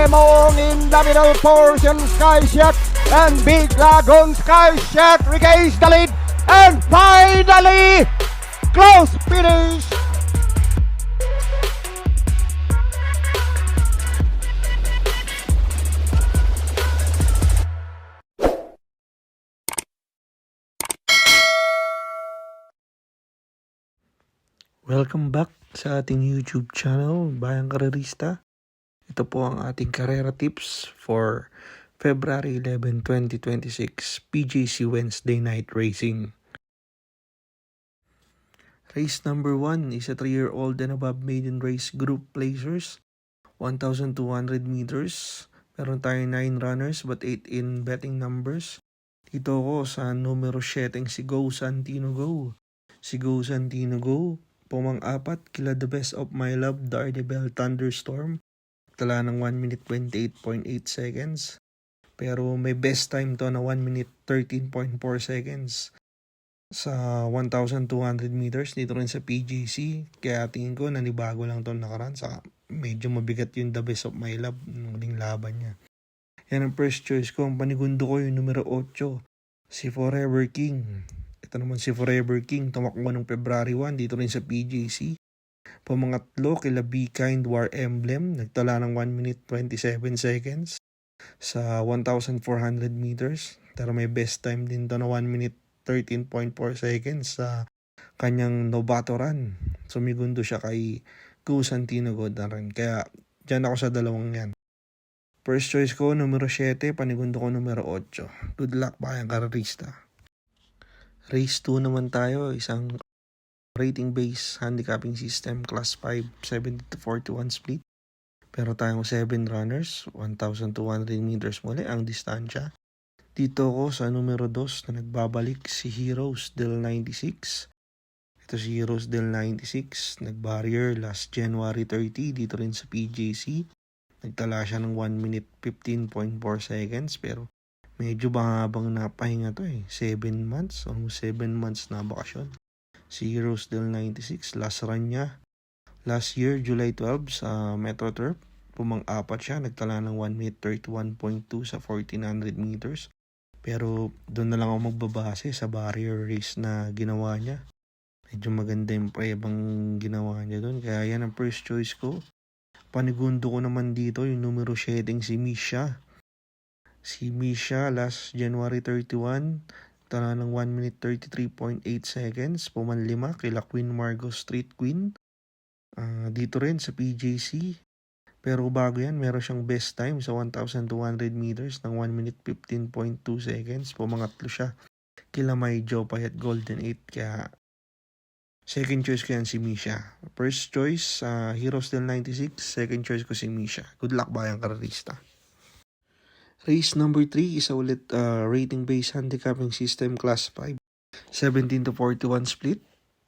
Lemon in the middle portion, Skyshack and Big Lagoon. Skyshack regains the lead and finally close finish. Welcome back sa ating YouTube channel, Bayang Karerista. Ito po ang ating karera tips for February 11, 2026 PJC Wednesday Night Racing. Race number 1 is a 3-year-old and above maiden race group placers, 1,200 meters. Meron tayong 9 runners but 8 in betting numbers. Dito ko sa numero 7 si Go Santino Go. Si Go Santino Go, pumang-apat kila The Best of My Love, Daredevil Thunderstorm. Tala ng 1 minute 28.8 seconds. Pero may best time to na 1 minute 13.4 seconds sa 1,200 meters dito rin sa PJC. Kaya tingin ko nanibago lang to nakaraan. Saka medyo mabigat yung The Best of My Love nung huling laban niya. Yan ang first choice ko. Ang panigundo ko yung numero 8, si Forever King. Ito naman si Forever King, tumakbo ng February 1 dito rin sa PJC. Pamangatlo, kila Be Kind War Emblem, nagtala ng 1 minute 27 seconds sa 1,400 meters. Pero may best time din to na 1 minute 13.4 seconds sa kanyang Novato run. Sumigundo siya kay Go Santino Go na rin. Kaya dyan ako sa dalawang yan. First choice ko, numero 7, panigundo ko numero 8. Good luck, Bayang Karerista. Race 2 naman tayo, isang rating-based handicapping system, class 5, 70-41 split. Pero tayong 7 runners, 1,200 meters muli ang distansya. Dito ko sa numero 2 na nagbabalik si Heroes del 96. Ito si Heroes del 96, nag-barrier last January 30 dito rin sa PJC. Nagtala siya ng 1 minute 15.4 seconds pero medyo habang napahinga to 7 months, almost 7 months na bakasyon. Si Heroes del 96, last run niya last year, July 12 sa Metro Turf. Pumang-apat siya, nagtala ng 1 minute 31.2 sa 1,400 meters. Pero doon na lang ako magbabase sa barrier race na ginawa niya. Medyo maganda yung prebang ginawa niya doon. Kaya yan ang first choice ko. Panigundo ko naman dito yung numero 7 si Misha. Si Misha last January 31, tala ng 1 minute 33.8 seconds, pumanlima kila Queen Margot Street Queen. Dito rin sa PJC. Pero bago yan, meron siyang best time sa 1,200 meters ng 1 minute 15.2 seconds. Pumangatlo siya kila May Jopay at Golden 8. Kaya second choice ko yan si Misha. First choice, Heroes del 96. Second choice ko si Misha. Good luck, Bayang Karerista. Race number 3 is ulit rating-based handicapping system class 5. 17-41 split.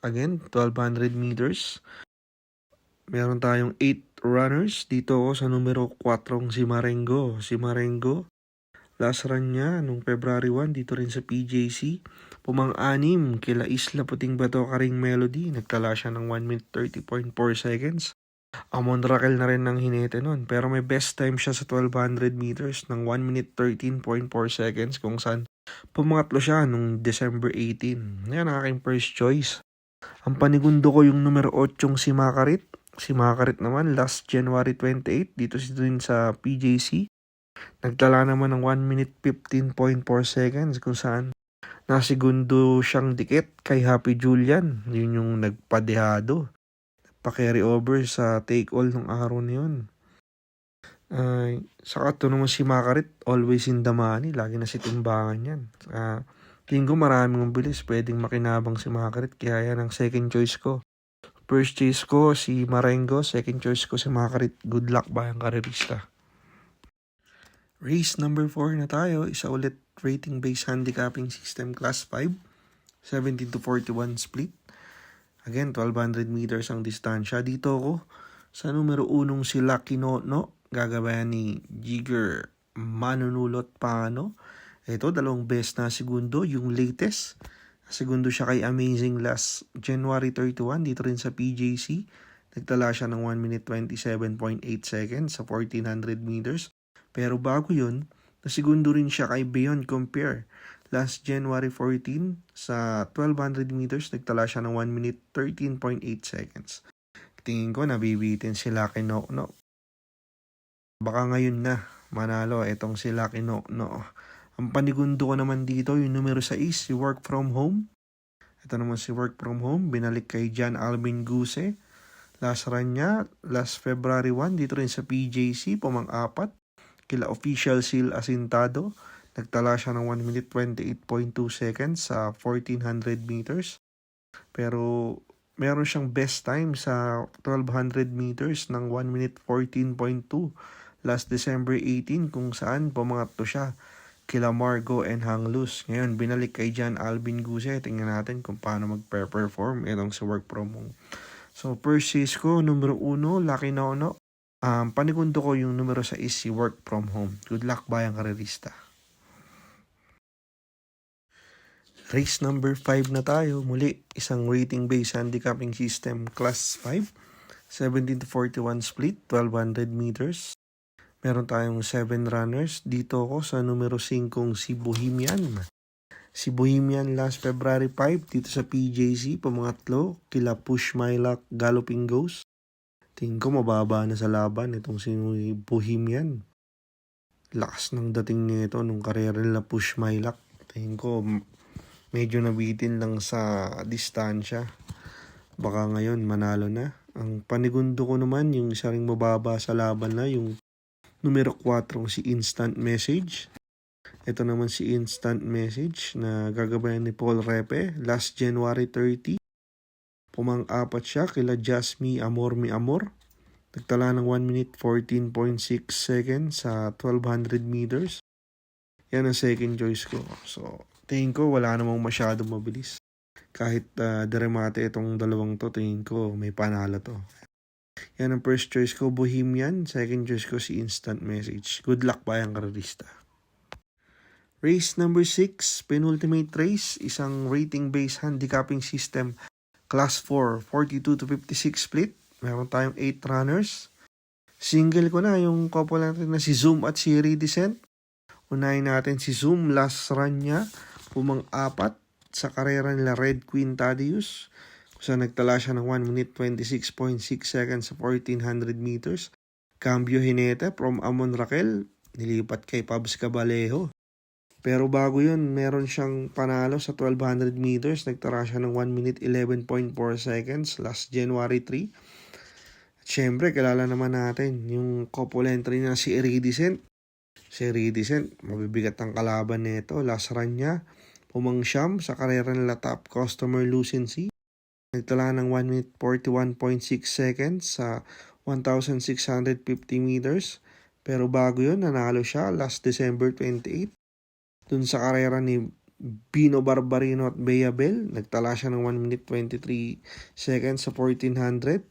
Again, 1,200 meters. Meron tayong 8 runners. Dito ako sa numero 4 si Marengo. Si Marengo, last run niya nung February 1 dito rin sa PJC. Pumang-anim kila Isla Puting Bato Karing Melody. Nagtala siya ng 1 minute 30.4 seconds. Amon Raquel na rin ng hinete nun. Pero may best time siya sa 1,200 meters ng 1 minute 13.4 seconds kung saan pumangatlo siya nung December 18. Yan ang aking first choice. Ang panigundo ko yung numero 8 si Makarit. Si Makarit naman last January 28 dito din sa PJC. Nagtala naman ng 1 minute 15.4 seconds kung saan nasigundo siyang dikit kay Happy Julian. Yun yung nagpadehado. Pa-carry over sa take-all ng araw na yun. Saka ito naman si Makarit, always in the money. Lagi na si timbangan yan. Tingin ko maraming mabilis, pwedeng makinabang si Makarit. Kaya yan ang second choice ko. First choice ko si Marengo, second choice ko si Makarit. Good luck, Bayang Karerista. Race number 4 na tayo. Isa ulit rating-based handicapping system class 5. 17-41 split. Again, 1,200 meters ang distansya. Dito ako sa numero 1 si Lucky Nono. Gagabayan ni Jigger Manunulot Pano. Ito, dalawang best na segundo. Yung latest, segundo siya kay Amazing last January 31. Dito rin sa PJC. Nagtala siya ng 1 minute 27.8 seconds sa 1400 meters. Pero bago yun, nasigundo rin siya kay Beyond Compare. Last January 14 sa 1200 meters, nagtala siya ng 1 minute 13.8 seconds. Tingin ko nabibitin si Lucky Nokno. Baka ngayon na manalo itong si Lucky Nokno. Ang panigundo ko naman dito, yung numero 6, si Work From Home. Ito naman si Work From Home, binalik kay John Alvin Guse. Last run niya, last February 1, dito rin sa PJC, pumang-4. Kila Official Seal Asintado, nagtala siya ng 1 minute 28.2 seconds sa 1400 meters. Pero meron siyang best time sa 1200 meters ng 1 minute 14.2 last December 18, kung saan pumangatlo siya kila Margo and Hanglus. Ngayon, binalik kay John Alvin Guse. Tingnan natin kung paano mag-perform itong sa Work From Home. So, purchase ko, numero 1, Lucky Nokno. Panigundo ko yung numero 6, si Work From Home. Good luck, bayang karerista. Race number 5 na tayo. Muli, isang rating-based handicapping system, Class 5. 17 to 41 split, 1200 meters. Meron tayong 7 runners. Dito ako sa numero 5, si Bohemian. Si Bohemian last February 5 dito sa PJC, pamangatlo, kila Push My Luck, Galloping Ghost. Tingin ko mababa na sa laban itong si Bohemian. Lakas ng dating nito nung karera nila Push My Luck. Tingin ko medyo nabitin lang sa distansya. Baka ngayon manalo na. Ang panigundo ko naman yung isa ring mababa sa laban na yung numero 4, si Instant Message. Ito naman si Instant Message na gagabayan ni Paul Repe last January 30. Pumang-4 siya kila Jasmine Amor Mi Amor. Nagtala ng 1 minute 14.6 seconds sa 1200 meters. Yan ang second choice ko. So, tingin ko wala namang masyadong mabilis. Kahit deremate itong dalawang to, tingin ko may panalo to. Yan ang first choice ko, Bohemian. Second choice ko, si Instant Message. Good luck, bayang karerista. Race number 6, penultimate race, isang rating-based handicapping system, Class 4, 42 to 56 split. Meron tayong 8 runners. Single ko na yung couple natin na si Zoom at si Redescent. Unahin natin si Zoom, last run niya, pumang-4 sa karera nila Red Queen Thaddeus. Kung saan nagtala siya ng 1 minute 26.6 seconds sa 1400 meters. Cambio Hinete from Amon Raquel, nilipat kay Pabs Cabalejo. Pero bago yun, meron siyang panalo sa 1200 meters. Nagtara siya ng 1 minute 11.4 seconds last January 3. At syempre, kilala naman natin yung couple entry na si Redescent. Si Redescent, mabibigat ang kalaban nito. Last run niya, pumangsyam sa karera nila Top Customer Lucency. Nagtala ng 1 minute 41.6 seconds sa 1,650 meters. Pero bago yun, nanalo siya last December 28. Dun sa karera ni Bino Barbarino at Bea Bell, nagtala siya ng 1 minute 23 seconds sa 1400.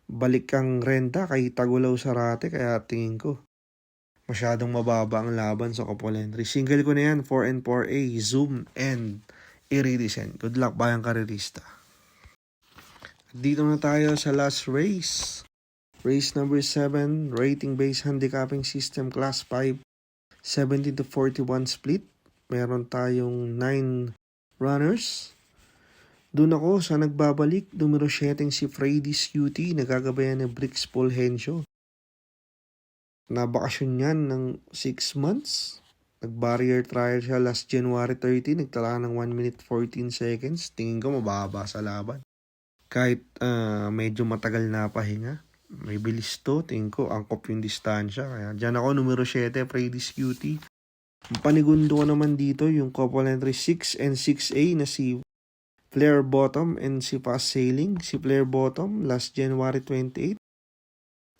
Balik kang renta kay Tagulaw Sarate, kaya tingin ko masyadong mababa ang laban sa couple entry. Single ko na yan, 4 and 4A, Zoom and Iridescent. Good luck, bayang karerista. Dito na tayo sa last race. Race number 7, rating-based handicapping system, Class 5, 17 to 41 split. Meron tayong 9 runners. Doon ako sa nagbabalik, numero 7 si Freddy's Cutie, nagagabayan ni Brix Fulgencio. Nabakasyon yan ng 6 months. Nag-barrier trial siya last January 30, nagtala ng 1 minute 14 seconds. Tingin ko mababa sa laban. Kahit medyo matagal na pahinga, may bilis to. Tingin ko angkop yung distansya. Kaya dyan ako, numero 7, Freddy's Cutie. Ang panigundo ko naman dito, yung couple entry 6 and 6A na si Flare Bottom and si Fast Sailing. Si Flare Bottom, last January 28.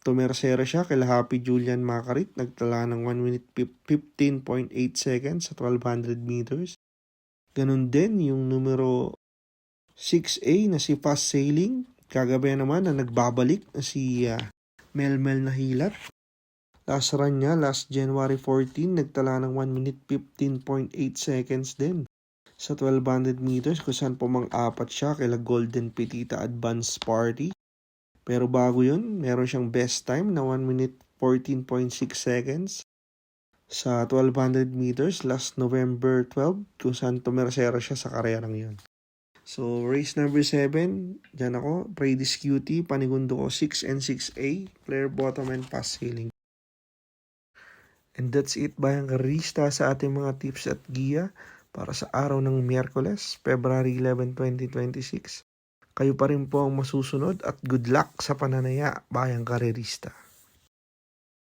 Tumersera siya kay Happy Julian Macarit. Nagtala ng 1 minute 15.8 seconds sa 1200 meters. Ganun din yung numero 6A na si Fast Sailing. Kagabi naman na nagbabalik na si Melmel Nahilat. Last run niya, last January 14, nagtala ng 1 minute 15.8 seconds din sa 1200 meters kung saan pumang-4 siya kay Golden Petita Advance Party. Pero bago yun, meron siyang best time na 1 minute 14.6 seconds sa 1200 meters last November 12 kung saan tumersera siya sa karerang yun. So, race number 7, dyan ako, Predis QT, panigundo ko 6 and 6A, player bottom and pass sailing. And that's it, bayang karista, sa ating mga tips at giya para sa araw ng Miyerkules, February 11, 2026. Kayo pa rin po ang masusunod at good luck sa pananaya, bayang karerista.